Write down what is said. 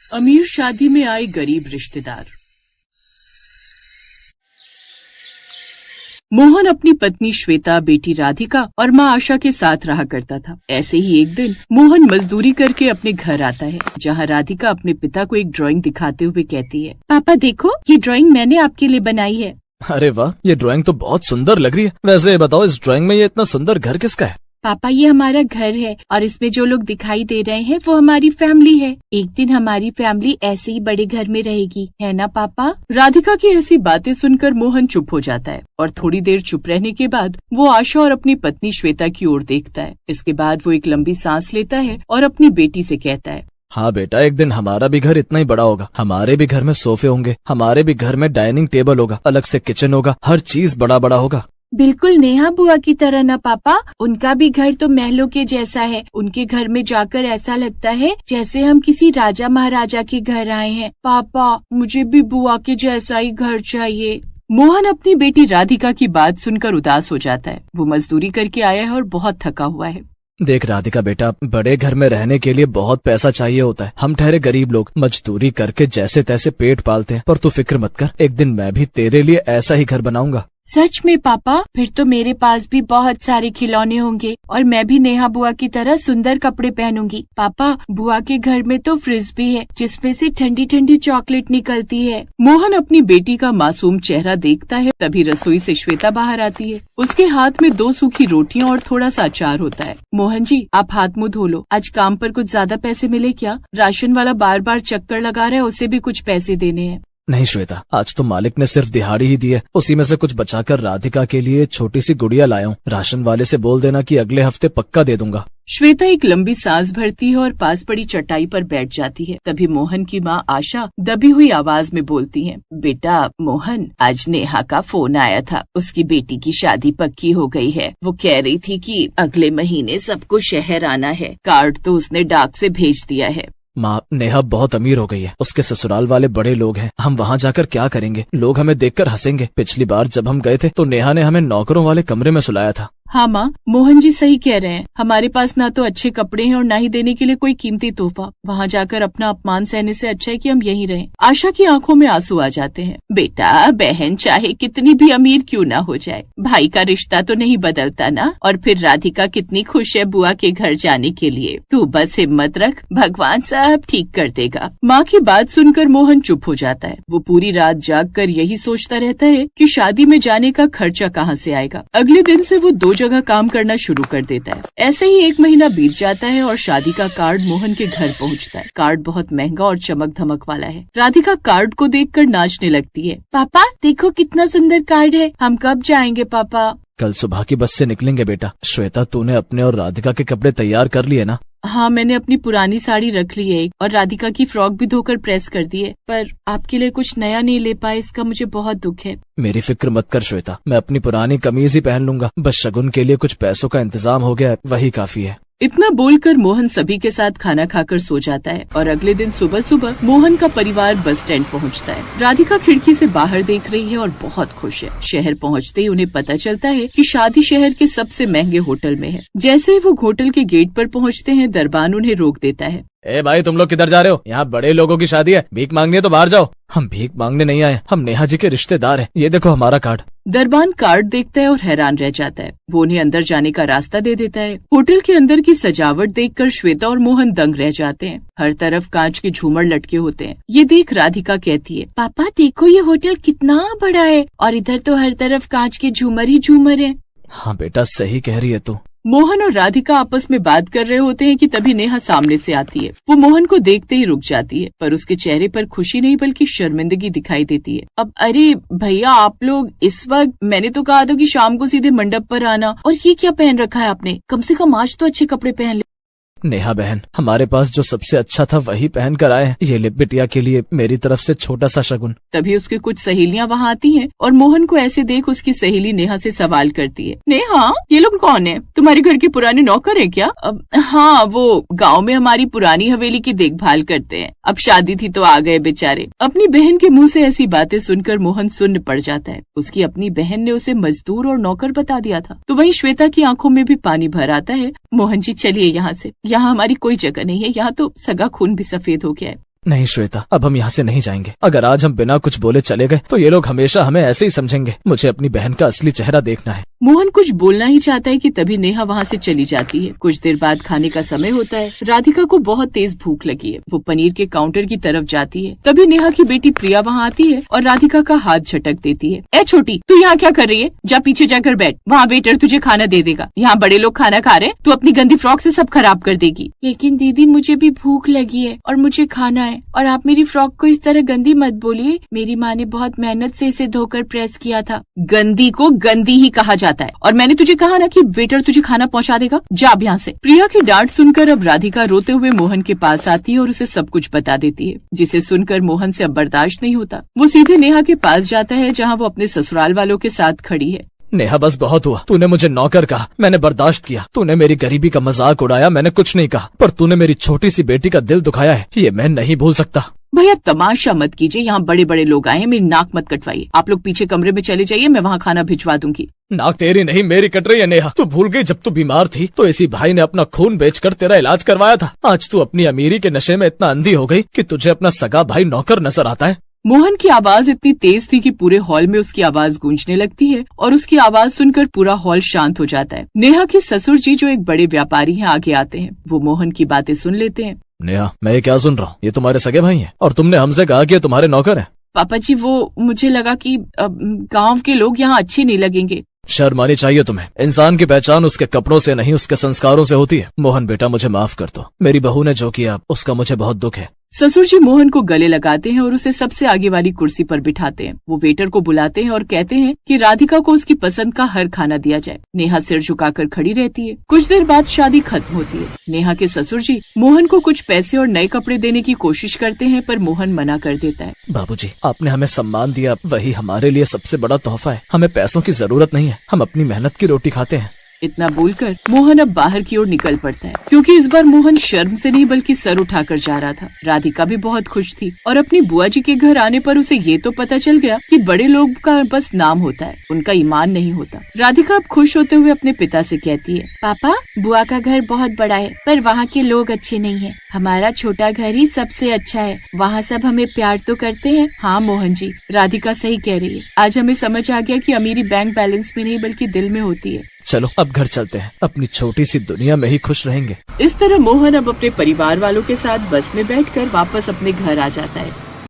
अमीर शादी में आए गरीब रिश्तेदार। मोहन अपनी पत्नी श्वेता, बेटी राधिका और माँ आशा के साथ रहा करता था। ऐसे ही एक दिन मोहन मजदूरी करके अपने घर आता है, जहाँ राधिका अपने पिता को एक ड्राइंग दिखाते हुए कहती है, पापा देखो, ये ड्राइंग मैंने आपके लिए बनाई है। अरे वाह, ये ड्राइंग तो बहुत सुंदर लग रही है। वैसे बताओ, इस ड्राइंग में ये इतना सुंदर घर किसका है? पापा, ये हमारा घर है और इसमें जो लोग दिखाई दे रहे हैं वो हमारी फैमिली है। एक दिन हमारी फैमिली ऐसे ही बड़े घर में रहेगी, है ना पापा? राधिका की ऐसी बातें सुनकर मोहन चुप हो जाता है और थोड़ी देर चुप रहने के बाद वो आशा और अपनी पत्नी श्वेता की ओर देखता है। इसके बाद वो एक लंबी सांस लेता है और अपनी बेटी से कहता है, हाँ बेटा, एक दिन हमारा भी घर इतना ही बड़ा होगा। हमारे भी घर में सोफे होंगे, हमारे भी घर में डाइनिंग टेबल होगा, अलग से किचन होगा, हर चीज बड़ा बड़ा होगा। बिल्कुल नेहा बुआ की तरह ना पापा, उनका भी घर तो महलों के जैसा है। उनके घर में जाकर ऐसा लगता है जैसे हम किसी राजा महाराजा के घर आए हैं। पापा, मुझे भी बुआ के जैसा ही घर चाहिए। मोहन अपनी बेटी राधिका की बात सुनकर उदास हो जाता है। वो मजदूरी करके आया है और बहुत थका हुआ है। देख राधिका बेटा, बड़े घर में रहने के लिए बहुत पैसा चाहिए होता है। हम ठहरे गरीब लोग मजदूरी करके जैसे तैसे पेट पालते हैं, पर तू फिक्र मत कर, एक दिन मैं भी तेरे लिए ऐसा ही घर बनाऊंगा। सच में पापा? फिर तो मेरे पास भी बहुत सारे खिलौने होंगे और मैं भी नेहा बुआ की तरह सुंदर कपड़े पहनूंगी। पापा, बुआ के घर में तो फ्रिज भी है जिसमें से ठंडी ठंडी चॉकलेट निकलती है। मोहन अपनी बेटी का मासूम चेहरा देखता है, तभी रसोई से श्वेता बाहर आती है। उसके हाथ में 2 सूखी रोटियां और थोड़ा सा अचार होता है। मोहन जी, आप हाथ मुंह धो लो। आज काम पर कुछ ज्यादा पैसे मिले क्या? राशन वाला बार बार चक्कर लगा रहा है, उसे भी कुछ पैसे देने हैं। नहीं श्वेता, आज तो मालिक ने सिर्फ दिहाड़ी ही दी है, उसी में से कुछ बचाकर राधिका के लिए छोटी सी गुड़िया लाया हूँ। राशन वाले से बोल देना कि अगले हफ्ते पक्का दे दूंगा। श्वेता एक लंबी सांस भरती है और पास पड़ी चटाई पर बैठ जाती है। तभी मोहन की माँ आशा दबी हुई आवाज में बोलती है, बेटा मोहन, आज नेहा का फोन आया था। उसकी बेटी की शादी पक्की हो गई है। वो कह रही थी कि अगले महीने सबको शहर आना है। कार्ड तो उसने डाक से भेज दिया है। माँ, नेहा बहुत अमीर हो गई है। उसके ससुराल वाले बड़े लोग हैं। हम वहाँ जाकर क्या करेंगे? लोग हमें देखकर हंसेंगे। पिछली बार जब हम गए थे तो नेहा ने हमें नौकरों वाले कमरे में सुलाया था। हाँ माँ, मोहन जी सही कह रहे हैं। हमारे पास ना तो अच्छे कपड़े हैं और ना ही देने के लिए कोई कीमती तोहफा। वहाँ जाकर अपना अपमान सहने से अच्छा है कि हम यहीं रहें। आशा की आंखों में आंसू आ जाते हैं। बेटा, बहन चाहे कितनी भी अमीर क्यों ना हो जाए, भाई का रिश्ता तो नहीं बदलता ना। और फिर राधिका कितनी खुश है बुआ के घर जाने के लिए। तू बस हिम्मत रख, भगवान सब ठीक कर देगा। माँ की बात सुनकर मोहन चुप हो जाता है। वो पूरी रात जाग कर यही सोचता रहता है कि शादी में जाने का खर्चा कहाँ से आएगा। अगले दिन से वो 2 जगह काम करना शुरू कर देता है। ऐसे ही 1 महीना बीत जाता है और शादी का कार्ड मोहन के घर पहुंचता है। कार्ड बहुत महंगा और चमक धमक वाला है। राधिका कार्ड को देखकर नाचने लगती है। पापा देखो कितना सुंदर कार्ड है, हम कब जाएंगे पापा? कल सुबह की बस से निकलेंगे बेटा। श्वेता, तूने अपने और राधिका के कपड़े तैयार कर लिए ना? हाँ, मैंने अपनी पुरानी साड़ी रख ली है और राधिका की फ्रॉक भी धोकर प्रेस कर दी है, पर आपके लिए कुछ नया नहीं ले पाए, इसका मुझे बहुत दुख है। मेरी फिक्र मत कर श्वेता, मैं अपनी पुरानी कमीज ही पहन लूंगा। बस शगुन के लिए कुछ पैसों का इंतजाम हो गया है, वही काफी है। इतना बोलकर मोहन सभी के साथ खाना खाकर सो जाता है और अगले दिन सुबह सुबह मोहन का परिवार बस स्टैंड पहुंचता है। राधिका खिड़की से बाहर देख रही है और बहुत खुश है। शहर पहुंचते ही उन्हें पता चलता है कि शादी शहर के सबसे महंगे होटल में है। जैसे ही वो होटल के गेट पर पहुंचते हैं, दरबान उन्हें रोक देता है। ए भाई, तुम लोग किधर जा रहे हो? यहाँ बड़े लोगों की शादी है, भीख मांगनी है तो बाहर जाओ। हम भीख मांगने नहीं आए, हम नेहा जी के रिश्तेदार हैं। ये देखो हमारा कार्ड। दरबान कार्ड देखता है और हैरान रह जाता है। वो उन्हें अंदर जाने का रास्ता दे देता है। होटल के अंदर की सजावट देखकर श्वेता और मोहन दंग रह जाते हैं। हर तरफ कांच के झूमर लटके होते हैं। ये देख राधिका कहती है, पापा देखो ये होटल कितना बड़ा है और इधर तो हर तरफ कांच के झूमर ही झूमर है। हाँ बेटा, सही कह रही है तू। मोहन और राधिका आपस में बात कर रहे होते हैं कि तभी नेहा सामने से आती है। वो मोहन को देखते ही रुक जाती है, पर उसके चेहरे पर खुशी नहीं बल्कि शर्मिंदगी दिखाई देती है। अब अरे भैया, आप लोग इस वक्त, मैंने तो कहा था कि शाम को सीधे मंडप पर आना, और ये क्या पहन रखा है आपने? कम से कम आज तो अच्छे कपड़े पहन ले। नेहा बहन, हमारे पास जो सबसे अच्छा था वही पहन कर आए हैं। ये ले बिटिया के लिए मेरी तरफ से छोटा सा शगुन। तभी उसकी कुछ सहेलियां वहाँ आती हैं और मोहन को ऐसे देख उसकी सहेली नेहा से सवाल करती है, नेहा ये लोग कौन है? तुम्हारे घर के पुराने नौकर है क्या? हाँ, वो गांव में हमारी पुरानी हवेली की देखभाल करते हैं। अब शादी थी तो आ गए बेचारे। अपनी बहन के मुँह से ऐसी बातें सुनकर मोहन सुन्न पड़ जाता है। उसकी अपनी बहन ने उसे मजदूर और नौकर बता दिया था। तो वहीं श्वेता की आंखों में भी पानी भर आता है। मोहन जी चलिए यहाँ से, यहाँ हमारी कोई जगह नहीं है, यहाँ तो सगा खून भी सफेद हो गया है। नहीं श्वेता, अब हम यहाँ से नहीं जाएंगे। अगर आज हम बिना कुछ बोले चले गए तो ये लोग हमेशा हमें ऐसे ही समझेंगे। मुझे अपनी बहन का असली चेहरा देखना है। मोहन कुछ बोलना ही चाहता है कि तभी नेहा वहाँ से चली जाती है। कुछ देर बाद खाने का समय होता है। राधिका को बहुत तेज भूख लगी है। वो पनीर के काउंटर की तरफ जाती है। तभी नेहा की बेटी प्रिया वहाँ आती है और राधिका का हाथ झटक देती है। ए छोटी, तू यहाँ क्या कर रही है? जा पीछे जाकर बैठ, वहाँ वेटर तुझे खाना दे देगा। यहाँ बड़े लोग खाना खा रहे, तू अपनी गंदी फ्रॉक से सब खराब कर देगी। लेकिन दीदी, मुझे भी भूख लगी है और मुझे खाना है, और आप मेरी फ्रॉक को इस तरह गंदी मत बोलिए। मेरी माँ ने बहुत मेहनत से इसे धोकर प्रेस किया था। गंदी को गंदी ही कहा जाता है, और मैंने तुझे कहा ना कि वेटर तुझे खाना पहुंचा देगा। जा अब यहाँ से। प्रिया की डांट सुनकर अब राधिका रोते हुए मोहन के पास आती है और उसे सब कुछ बता देती है, जिसे सुनकर मोहन से अब बर्दाश्त नहीं होता। वो सीधे नेहा के पास जाता है, जहाँ वो अपने ससुराल वालों के साथ खड़ी है। नेहा, बस बहुत हुआ। तूने मुझे नौकर कहा, मैंने बर्दाश्त किया। तूने मेरी गरीबी का मजाक उड़ाया, मैंने कुछ नहीं कहा, पर तूने मेरी छोटी सी बेटी का दिल दुखाया है, ये मैं नहीं भूल सकता। भैया तमाशा मत कीजिए, यहाँ बड़े बड़े लोग आए हैं, मेरी नाक मत कटवाइए। आप लोग पीछे कमरे में चले जाइए, मैं वहाँ खाना भिजवा दूंगी। नाक तेरी नहीं मेरी कट रही है नेहा। तू भूल गई जब तू बीमार थी तो इसी भाई ने अपना खून बेचकर तेरा इलाज करवाया था। आज तू अपनी अमीरी के नशे में इतना अंधी हो गई कि तुझे अपना सगा भाई नौकर नजर आता है। मोहन की आवाज इतनी तेज थी कि पूरे हॉल में उसकी आवाज गूंजने लगती है और उसकी आवाज सुनकर पूरा हॉल शांत हो जाता है। नेहा के ससुर जी, जो एक बड़े व्यापारी हैं, आगे आते हैं। वो मोहन की बातें सुन लेते हैं। नेहा, मैं ये क्या सुन रहा हूँ? ये तुम्हारे सगे भाई हैं और तुमने हमसे कहा कि ये तुम्हारे नौकर हैं। पापा जी, वो मुझे लगा कि गांव के लोग यहाँ अच्छे नहीं लगेंगे। शर्म आनी चाहिए तुम्हें। इंसान की पहचान उसके कपड़ों से नहीं, उसके संस्कारों से होती है। मोहन बेटा, मुझे माफ कर दो। मेरी बहू ने जो किया उसका मुझे बहुत दुख है। ससुर जी मोहन को गले लगाते हैं और उसे सबसे आगे वाली कुर्सी पर बिठाते हैं। वो वेटर को बुलाते हैं और कहते हैं कि राधिका को उसकी पसंद का हर खाना दिया जाए। नेहा सिर झुकाकर खड़ी रहती है। कुछ देर बाद शादी खत्म होती है। नेहा के ससुर जी मोहन को कुछ पैसे और नए कपड़े देने की कोशिश करते हैं, पर मोहन मना कर देता है। बाबूजी, आपने हमें सम्मान दिया, वही हमारे लिए सबसे बड़ा तोहफा है। हमें पैसों की जरूरत नहीं है, हम अपनी मेहनत की रोटी खाते हैं। इतना बोलकर मोहन अब बाहर की ओर निकल पड़ता है, क्योंकि इस बार मोहन शर्म से नहीं बल्कि सर उठाकर जा रहा था। राधिका भी बहुत खुश थी और अपनी बुआ जी के घर आने पर उसे ये तो पता चल गया कि बड़े लोग का बस नाम होता है, उनका ईमान नहीं होता। राधिका अब खुश होते हुए अपने पिता से कहती है, पापा, बुआ का घर बहुत बड़ा है, पर वहाँ के लोग अच्छे नहीं है। हमारा छोटा घर ही सबसे अच्छा है, वहाँ सब हमें प्यार तो करते हैं। हाँ मोहन जी, राधिका सही कह रही है। आज हमें समझ आ गया कि अमीरी बैंक बैलेंस में नहीं बल्कि दिल में होती है। चलो अब घर चलते हैं, अपनी छोटी सी दुनिया में ही खुश रहेंगे। इस तरह मोहन अब अपने परिवार वालों के साथ बस में बैठकर वापस अपने घर आ जाता है।